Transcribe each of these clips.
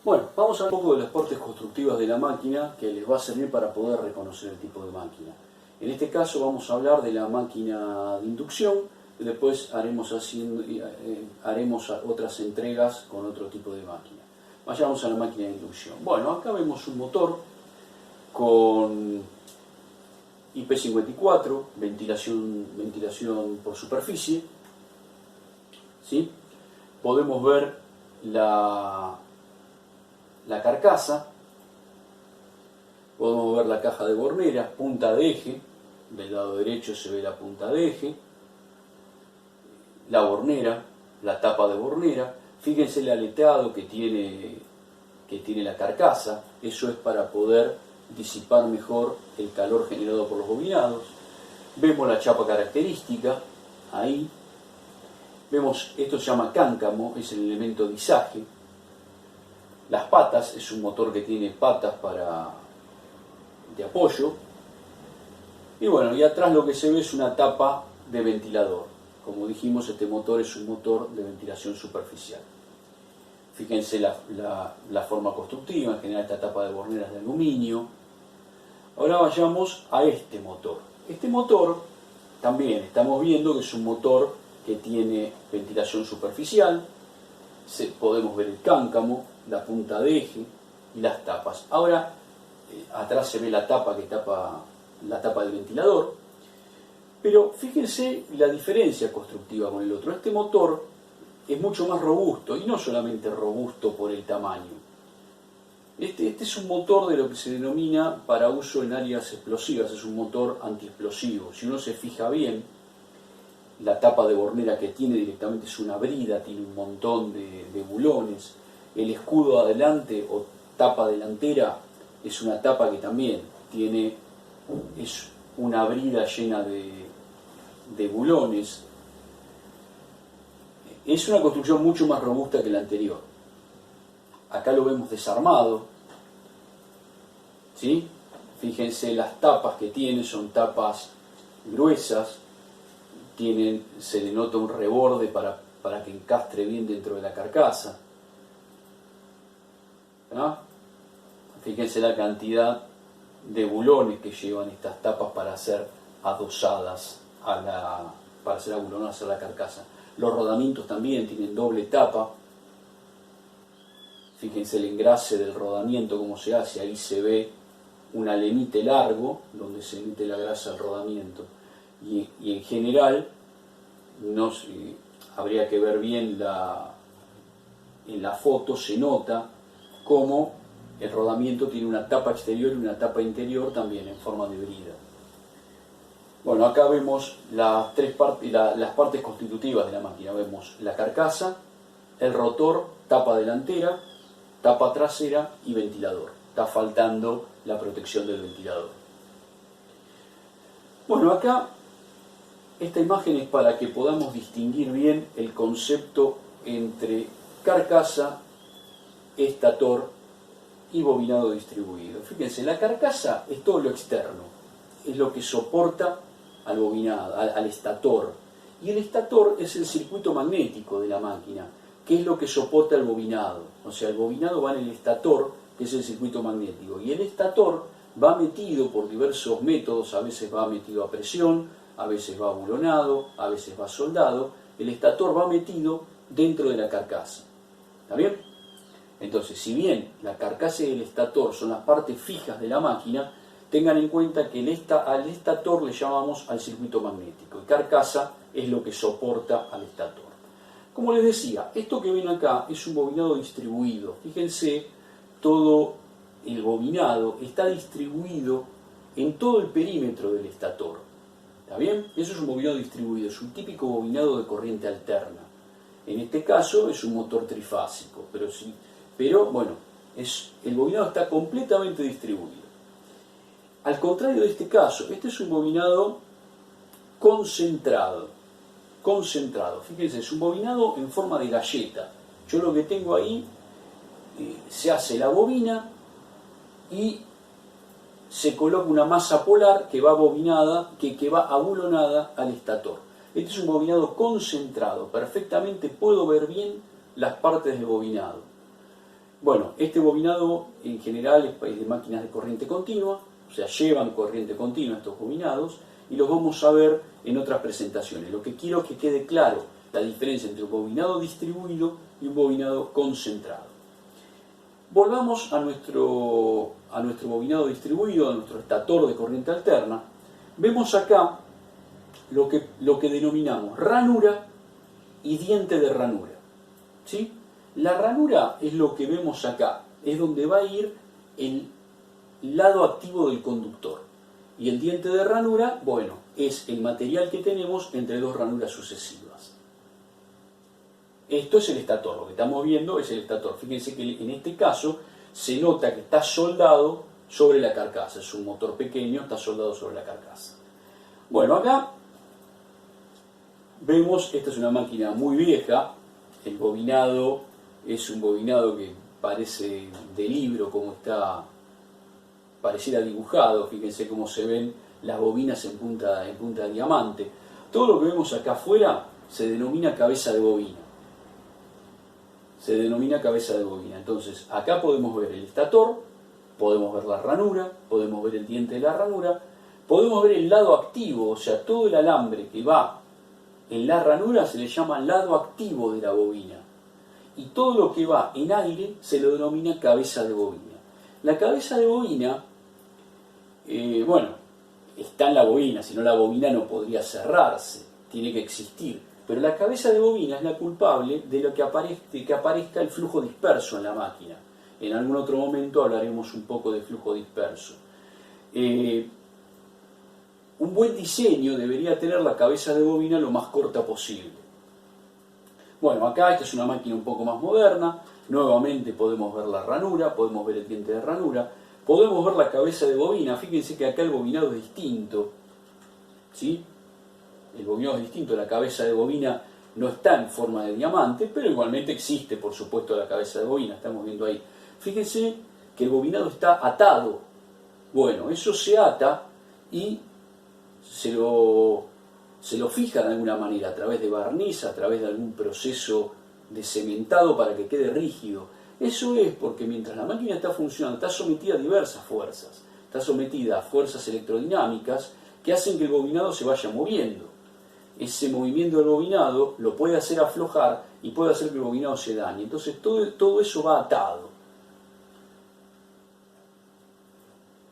Bueno, vamos a ver un poco de las partes constructivas de la máquina que les va a servir para poder reconocer el tipo de máquina. En este caso vamos a hablar de la máquina de inducción y después haremos otras entregas con otro tipo de máquina. Vayamos a la máquina de inducción. Bueno, acá vemos un motor con IP54, ventilación por superficie, ¿sí? Podemos ver la carcasa, podemos ver la caja de borneras, punta de eje, del lado derecho se ve la punta de eje, la bornera, la tapa de bornera. Fíjense el aleteado que tiene la carcasa, eso es para poder disipar mejor el calor generado por los bobinados. Vemos la chapa característica, ahí. Vemos, esto se llama cáncamo, es el elemento de izaje. Las patas, es un motor que tiene patas de apoyo. Y bueno, y atrás lo que se ve es una tapa de ventilador. Como dijimos, este motor es un motor de ventilación superficial. Fíjense la forma constructiva, en general esta tapa de bornera es de aluminio. Ahora vayamos a este motor. Este motor también estamos viendo que es un motor que tiene ventilación superficial. Podemos ver el cáncamo, la punta de eje y las tapas. Ahora atrás se ve la tapa que tapa la tapa del ventilador. Pero fíjense la diferencia constructiva con el otro. Este motor es mucho más robusto, y no solamente robusto por el tamaño. Este es un motor de lo que se denomina para uso en áreas explosivas, es un motor antiexplosivo. Si uno se fija bien, la tapa de bornera que tiene directamente es una brida, tiene un montón de bulones. El escudo adelante o tapa delantera es una tapa que también es una brida llena de bulones. Es una construcción mucho más robusta que la anterior. Acá lo vemos desarmado, ¿sí? Fíjense las tapas que tiene, son tapas gruesas, se le nota un reborde para que encastre bien dentro de la carcasa. ¿Ah? Fíjense la cantidad de bulones que llevan estas tapas para ser adosadas para ser abulonadas a la carcasa. Los rodamientos también tienen doble tapa. Fíjense el engrase del rodamiento, cómo se hace. Ahí se ve un alemite largo, donde se mete la grasa del rodamiento. Y en general, habría que ver bien en la foto, se nota cómo el rodamiento tiene una tapa exterior y una tapa interior también en forma de brida. Bueno, acá vemos las partes constitutivas de la máquina. Vemos la carcasa, el rotor, tapa delantera, tapa trasera y ventilador. Está faltando la protección del ventilador. Bueno, acá esta imagen es para que podamos distinguir bien el concepto entre carcasa, estator y bobinado distribuido. Fíjense, la carcasa es todo lo externo, es lo que soporta al bobinado, al estator. Y el estator es el circuito magnético de la máquina, que es lo que soporta el bobinado. O sea, el bobinado va en el estator, que es el circuito magnético. Y el estator va metido por diversos métodos, a veces va metido a presión, a veces va abulonado, a veces va soldado. El estator va metido dentro de la carcasa. ¿Está bien? Entonces, si bien la carcasa y el estator son las partes fijas de la máquina, tengan en cuenta que al estator le llamamos al circuito magnético. Y carcasa es lo que soporta al estator. Como les decía, esto que ven acá es un bobinado distribuido. Fíjense, todo el bobinado está distribuido en todo el perímetro del estator. ¿Está bien? Eso es un bobinado distribuido, es un típico bobinado de corriente alterna. En este caso es un motor trifásico, pero bueno, el bobinado está completamente distribuido. Al contrario de este caso, este es un bobinado concentrado. Fíjense, es un bobinado en forma de galleta. Yo lo que tengo ahí, se hace la bobina y se coloca una masa polar que va bobinada, que va abulonada al estator. Este es un bobinado concentrado. Perfectamente puedo ver bien las partes del bobinado. Bueno, este bobinado en general es de máquinas de corriente continua, o sea, llevan corriente continua estos bobinados, y los vamos a ver en otras presentaciones. Lo que quiero es que quede claro la diferencia entre un bobinado distribuido y un bobinado concentrado. Volvamos a nuestro bobinado distribuido, a nuestro estator de corriente alterna. Vemos acá lo que denominamos ranura y diente de ranura, ¿sí? La ranura es lo que vemos acá, es donde va a ir el lado activo del conductor. Y el diente de ranura, bueno, es el material que tenemos entre dos ranuras sucesivas. Esto es el estator, lo que estamos viendo es el estator. Fíjense que en este caso se nota que está soldado sobre la carcasa, es un motor pequeño, está soldado sobre la carcasa. Bueno, acá vemos, esta es una máquina muy vieja, el bobinado es un bobinado que parece de libro, como está, pareciera dibujado, fíjense cómo se ven las bobinas en punta de diamante. Todo lo que vemos acá afuera se denomina cabeza de bobina. Se denomina cabeza de bobina. Entonces, acá podemos ver el estator, podemos ver la ranura, podemos ver el diente de la ranura, podemos ver el lado activo, o sea, todo el alambre que va en la ranura se le llama lado activo de la bobina. Y todo lo que va en aire se lo denomina cabeza de bobina. La cabeza de bobina, bueno, está en la bobina, si no la bobina no podría cerrarse, tiene que existir. Pero la cabeza de bobina es la culpable de lo que aparezca el flujo disperso en la máquina. En algún otro momento hablaremos un poco de flujo disperso. Un buen diseño debería tener la cabeza de bobina lo más corta posible. Bueno, acá esta es una máquina un poco más moderna. Nuevamente podemos ver la ranura, podemos ver el diente de ranura, podemos ver la cabeza de bobina. Fíjense que acá el bobinado es distinto, ¿sí? El bobinado es distinto, la cabeza de bobina no está en forma de diamante, pero igualmente existe, por supuesto, la cabeza de bobina, estamos viendo ahí. Fíjense que el bobinado está atado. Bueno, eso se ata y se lo fija de alguna manera, a través de barniz, a través de algún proceso de cementado para que quede rígido. Eso es porque mientras la máquina está funcionando, está sometida a diversas fuerzas. Está sometida a fuerzas electrodinámicas que hacen que el bobinado se vaya moviendo. Ese movimiento del bobinado lo puede hacer aflojar y puede hacer que el bobinado se dañe. Entonces todo eso va atado.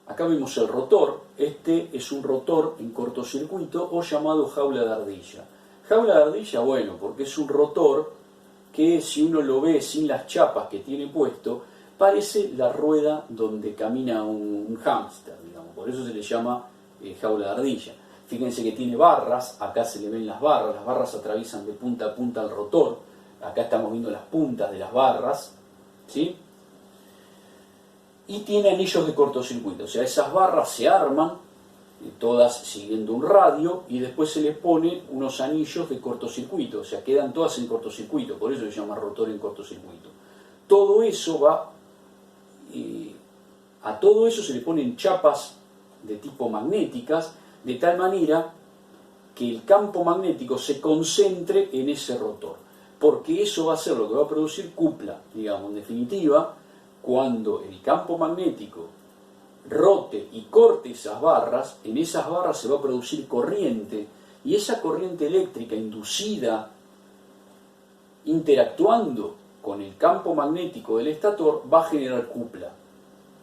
Acá vemos el rotor. Este es un rotor en cortocircuito o llamado jaula de ardilla. Jaula de ardilla, bueno, porque es un rotor que si uno lo ve sin las chapas que tiene puesto, parece la rueda donde camina un hámster, digamos. Por eso se le llama jaula de ardilla. Fíjense que tiene barras, acá se le ven las barras atraviesan de punta a punta el rotor, acá estamos viendo las puntas de las barras, ¿sí? Y tiene anillos de cortocircuito, o sea, esas barras se arman, todas siguiendo un radio, y después se les pone unos anillos de cortocircuito, o sea, quedan todas en cortocircuito, por eso se llama rotor en cortocircuito. Todo eso va, a todo eso se le ponen chapas de tipo magnéticas, de tal manera que el campo magnético se concentre en ese rotor, porque eso va a ser lo que va a producir cupla, digamos, en definitiva, cuando el campo magnético rote y corte esas barras, en esas barras se va a producir corriente, y esa corriente eléctrica inducida interactuando con el campo magnético del estator va a generar cupla.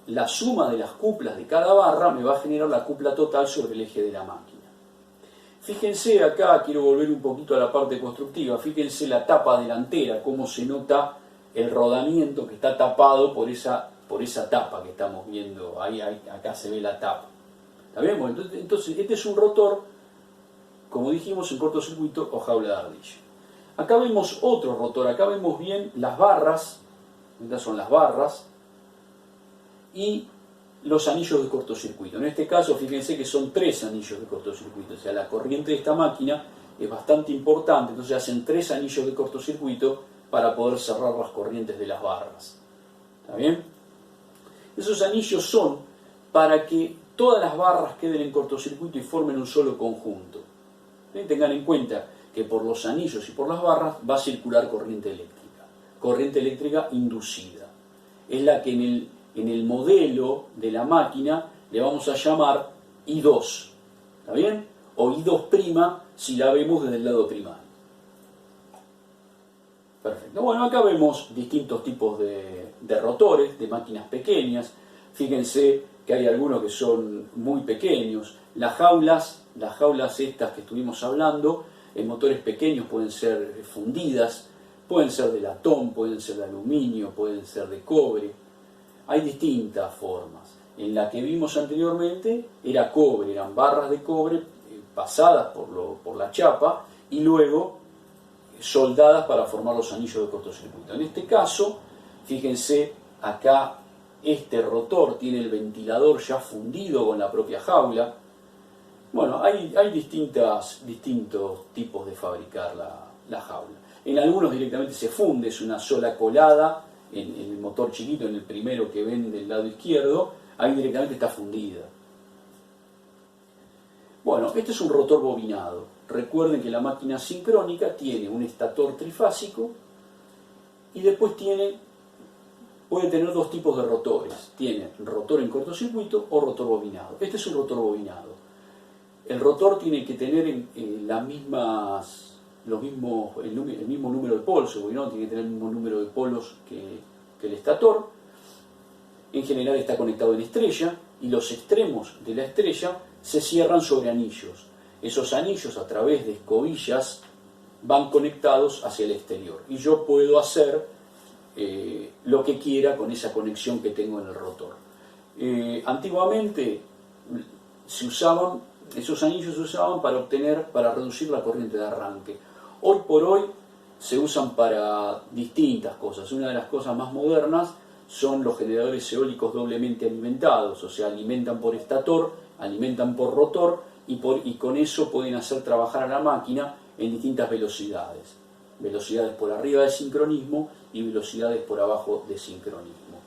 La suma de las cuplas de cada barra me va a generar la cupla total sobre el eje de la máquina. Fíjense acá, quiero volver un poquito a la parte constructiva, fíjense la tapa delantera, cómo se nota el rodamiento que está tapado por esa tapa que estamos viendo, ahí, acá se ve la tapa. ¿Está bien? Bueno, entonces este es un rotor, como dijimos, en cortocircuito o jaula de ardilla. Acá vemos otro rotor, acá vemos bien las barras, estas son las barras, y los anillos de cortocircuito. En este caso, fíjense que son 3 anillos de cortocircuito, o sea, la corriente de esta máquina es bastante importante, entonces hacen 3 anillos de cortocircuito para poder cerrar las corrientes de las barras. ¿Está bien? Esos anillos son para que todas las barras queden en cortocircuito y formen un solo conjunto. Tengan en cuenta que por los anillos y por las barras va a circular corriente eléctrica inducida. es la que en el modelo de la máquina le vamos a llamar I2, ¿está bien? O I2' si la vemos desde el lado primario. Perfecto. Bueno, acá vemos distintos tipos de rotores, de máquinas pequeñas. Fíjense que hay algunos que son muy pequeños. Las jaulas estas que estuvimos hablando, en motores pequeños pueden ser fundidas, pueden ser de latón, pueden ser de aluminio, pueden ser de cobre. Hay distintas formas. En la que vimos anteriormente era cobre, eran barras de cobre pasadas por la chapa y luego soldadas para formar los anillos de cortocircuito. En este caso, fíjense, acá este rotor tiene el ventilador ya fundido con la propia jaula. Bueno, hay distintos tipos de fabricar la jaula. En algunos directamente se funde, es una sola colada en el motor chiquito, en el primero que ven del lado izquierdo, ahí directamente está fundida. Bueno, este es un rotor bobinado. Recuerden que la máquina sincrónica tiene un estator trifásico y después puede tener dos tipos de rotores. Tiene rotor en cortocircuito o rotor bobinado. Este es un rotor bobinado. El rotor tiene que tener el mismo número de polos, el bobinado tiene que tener el mismo número de polos que el estator. En general está conectado en estrella y los extremos de la estrella se cierran sobre anillos. Esos anillos a través de escobillas van conectados hacia el exterior y yo puedo hacer lo que quiera con esa conexión que tengo en el rotor. Antiguamente esos anillos se usaban para reducir la corriente de arranque. Hoy por hoy se usan para distintas cosas. Una de las cosas más modernas son los generadores eólicos doblemente alimentados, o sea, alimentan por estator, alimentan por rotor y con eso pueden hacer trabajar a la máquina en distintas velocidades. Velocidades por arriba de sincronismo y velocidades por abajo de sincronismo.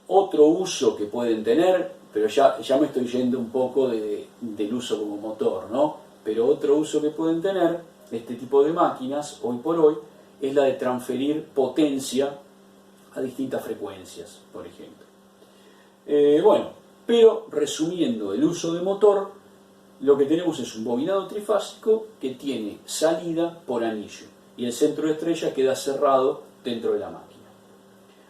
Otro uso que pueden tener, pero ya me estoy yendo un poco del uso como motor, ¿no? Pero otro uso que pueden tener este tipo de máquinas, hoy por hoy, es la de transferir potencia a distintas frecuencias, por ejemplo. Pero resumiendo el uso de motor, lo que tenemos es un bobinado trifásico que tiene salida por anillo y el centro de estrella queda cerrado dentro de la máquina.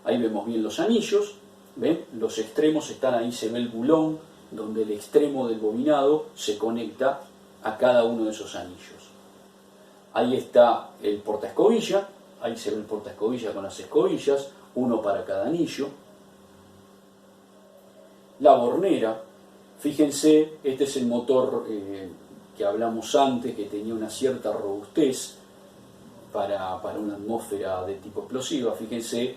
Ahí vemos bien los anillos, ¿ven? Los extremos están ahí, se ve el bulón donde el extremo del bobinado se conecta a cada uno de esos anillos. Ahí está el portaescobilla, ahí se ve el portaescobilla con las escobillas, uno para cada anillo. La bornera, fíjense, este es el motor que hablamos antes, que tenía una cierta robustez para una atmósfera de tipo explosiva. Fíjense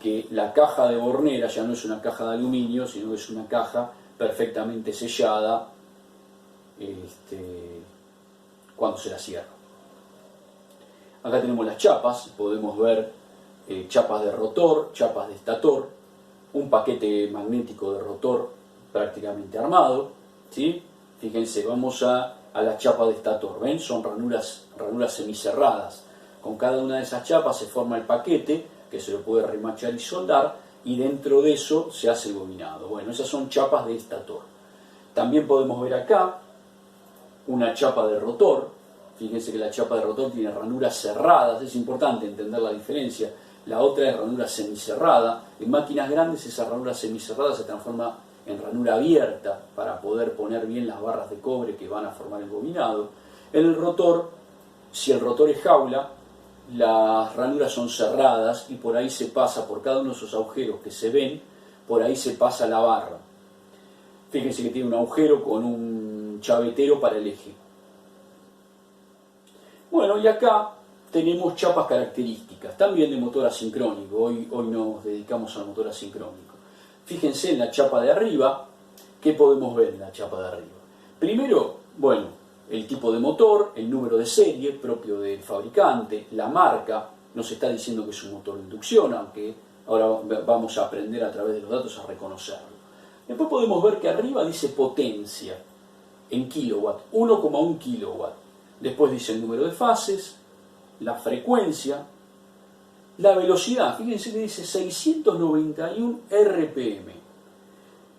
que la caja de bornera ya no es una caja de aluminio, sino que es una caja perfectamente sellada cuando se la cierra. Acá tenemos las chapas, podemos ver chapas de rotor, chapas de estator, un paquete magnético de rotor prácticamente armado, ¿sí? Fíjense, vamos a la chapa de estator, ¿ven? Son ranuras semicerradas. Con cada una de esas chapas se forma el paquete, que se lo puede remachar y soldar, y dentro de eso se hace el bobinado. Bueno, esas son chapas de estator. También podemos ver acá una chapa de rotor. Fíjense que la chapa de rotor tiene ranuras cerradas, es importante entender la diferencia. La otra es ranura semicerrada. En máquinas grandes esa ranura semicerrada se transforma en ranura abierta para poder poner bien las barras de cobre que van a formar el bobinado. En el rotor, si el rotor es jaula, las ranuras son cerradas y por ahí se pasa, por cada uno de esos agujeros que se ven, por ahí se pasa la barra. Fíjense que tiene un agujero con un chavetero para el eje. Bueno, y acá tenemos chapas características, también de motor asincrónico. Hoy nos dedicamos al motor asincrónico. Fíjense en la chapa de arriba, ¿qué podemos ver en la chapa de arriba? Primero, bueno, el tipo de motor, el número de serie propio del fabricante, la marca, nos está diciendo que es un motor de inducción, aunque ahora vamos a aprender a través de los datos a reconocerlo. Después podemos ver que arriba dice potencia en kilowatt, 1,1 kilowatt. Después dice el número de fases, la frecuencia, La velocidad, fíjense que dice 691 RPM.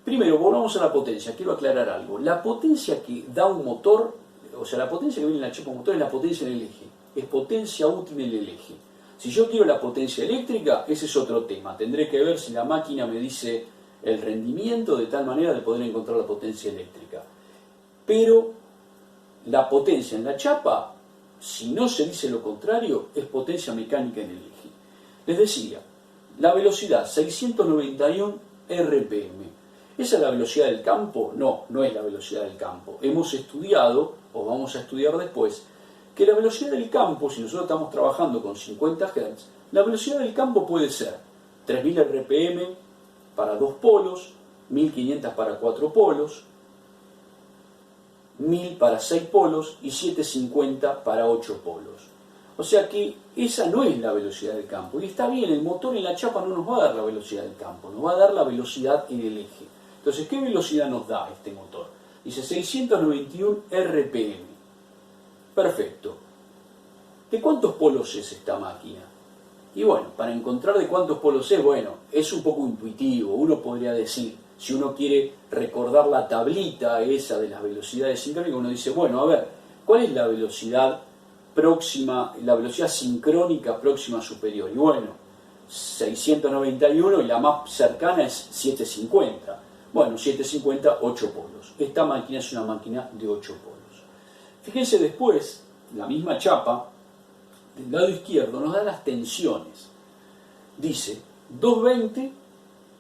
Primero, volvamos a la potencia. Quiero aclarar algo. La potencia que da un motor, o sea, la potencia que viene en la chapa motor es la potencia en el eje. Es potencia útil en el eje. Si yo quiero la potencia eléctrica, ese es otro tema. Tendré que ver si la máquina me dice el rendimiento de tal manera de poder encontrar la potencia eléctrica. Pero la potencia en la chapa, si no se dice lo contrario, es potencia mecánica en el eje. Les decía, la velocidad 691 RPM. ¿Esa es la velocidad del campo? No, no es la velocidad del campo. Hemos estudiado, o vamos a estudiar después, que la velocidad del campo, si nosotros estamos trabajando con 50 Hz, la velocidad del campo puede ser 3000 RPM para 2 polos, 1500 para 4 polos, 1000 para 6 polos y 750 para 8 polos. O sea que esa no es la velocidad del campo. Y está bien, el motor en la chapa no nos va a dar la velocidad del campo, nos va a dar la velocidad en el eje. Entonces, ¿qué velocidad nos da este motor? Dice 691 RPM. Perfecto. ¿De cuántos polos es esta máquina? Y bueno, para encontrar de cuántos polos es, bueno, es un poco intuitivo. Uno podría decir, si uno quiere recordar la tablita esa de las velocidades sincrónicas, uno dice, bueno, a ver, ¿cuál es la velocidad próxima, la velocidad sincrónica próxima superior? Y bueno, 691 y la más cercana es 750. Bueno, 750, 8 polos. Esta máquina es una máquina de 8 polos. Fíjense después, la misma chapa, del lado izquierdo, nos da las tensiones. Dice 220,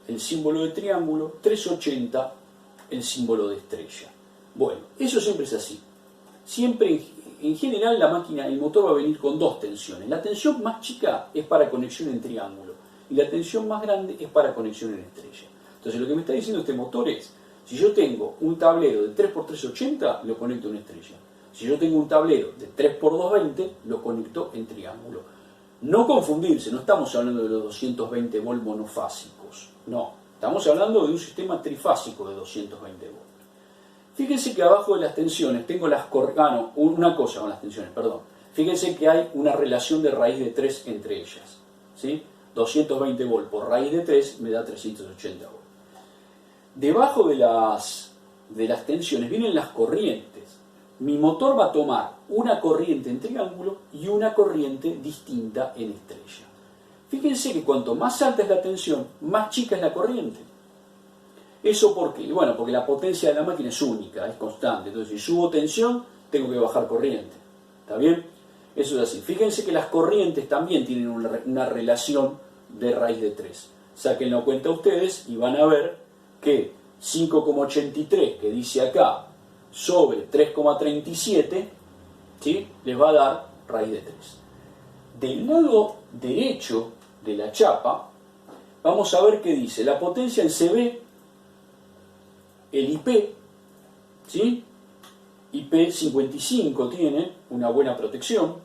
el símbolo de triángulo, 380, el símbolo de estrella. Bueno, eso siempre es así. Siempre, en general, la máquina, el motor va a venir con dos tensiones. La tensión más chica es para conexión en triángulo y la tensión más grande es para conexión en estrella. Entonces, lo que me está diciendo este motor es, si yo tengo un tablero de 3x380, lo conecto en estrella. Si yo tengo un tablero de 3x220, lo conecto en triángulo. No confundirse, no estamos hablando de los 220 volt monofásicos, no. Estamos hablando de un sistema trifásico de 220 volt. Fíjense que abajo de las tensiones tengo una cosa con las tensiones, perdón. Fíjense que hay una relación de raíz de 3 entre ellas. ¿Sí? 220 volt por raíz de 3 me da 380 volt. Debajo de las tensiones vienen las corrientes. Mi motor va a tomar una corriente en triángulo y una corriente distinta en estrella. Fíjense que cuanto más alta es la tensión, más chica es la corriente. ¿Eso por qué? Bueno, porque la potencia de la máquina es única, es constante. Entonces, si subo tensión, tengo que bajar corriente. ¿Está bien? Eso es así. Fíjense que las corrientes también tienen una relación de raíz de 3. Sáquenlo cuenta ustedes y van a ver que 5,83 que dice acá sobre 3,37, ¿sí?, les va a dar raíz de 3. Del lado derecho de la chapa vamos a ver qué dice la potencia en CB, el IP, ¿sí? IP55 tiene una buena protección,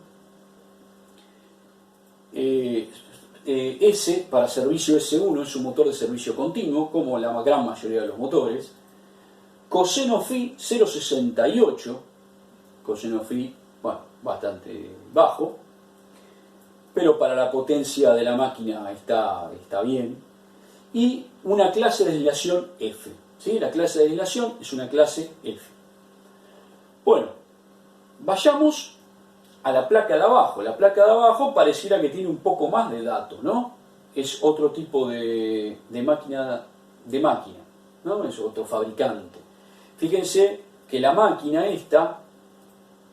S para servicio S1 es un motor de servicio continuo, como la gran mayoría de los motores. Coseno Phi 0,68, coseno Phi, bueno, bastante bajo, pero para la potencia de la máquina está bien. Y una clase de desviación F, ¿sí? La clase de desviación es una clase F. Bueno, vayamos a la placa de abajo. La placa de abajo pareciera que tiene un poco más de datos, ¿no? Es otro tipo de máquina, ¿no? Es otro fabricante. Fíjense que la máquina esta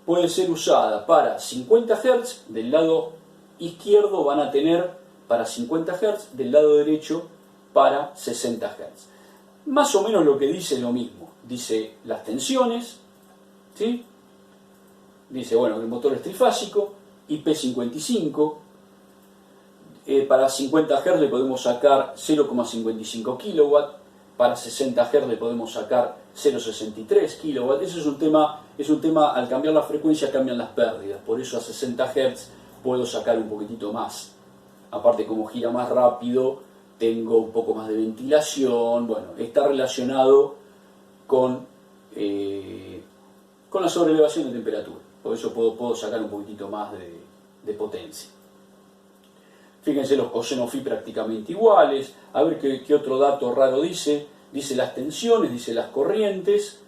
puede ser usada para 50 Hz, del lado izquierdo van a tener para 50 Hz, del lado derecho para 60 Hz. Más o menos lo que dice es lo mismo. Dice las tensiones, ¿sí? Dice, bueno, el motor es trifásico, IP55, para 50 Hz le podemos sacar 0,55 kW, para 60 Hz le podemos sacar 0,63 kW. Eso es un tema, al cambiar la frecuencia cambian las pérdidas, por eso a 60 Hz puedo sacar un poquitito más. Aparte, como gira más rápido, tengo un poco más de ventilación. Bueno, está relacionado con la sobrelevación de temperatura. Por eso puedo sacar un poquitito más de potencia. Fíjense los cosenos phi prácticamente iguales. A ver qué otro dato raro dice. Dice las tensiones, dice las corrientes.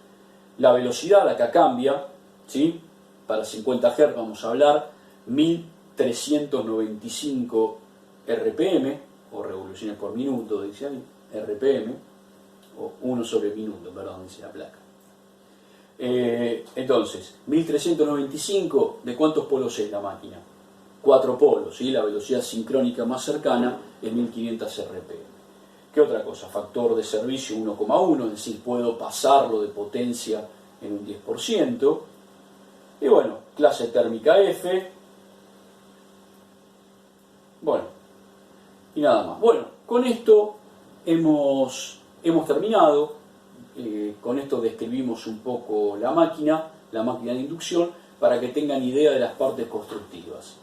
La velocidad acá cambia, ¿sí? Para 50 Hz vamos a hablar 1395 RPM, o revoluciones por minuto, dice ahí, RPM, o 1 sobre minuto, perdón, dice la placa. Entonces, 1395, ¿de cuántos polos es la máquina? 4 polos, ¿sí? La velocidad sincrónica más cercana es 1500 RPM. ¿Qué otra cosa? Factor de servicio 1,1, es decir, puedo pasarlo de potencia en un 10%. Y bueno, clase térmica F. Bueno, y nada más. Bueno, con esto hemos terminado. Con esto describimos un poco la máquina de inducción, para que tengan idea de las partes constructivas.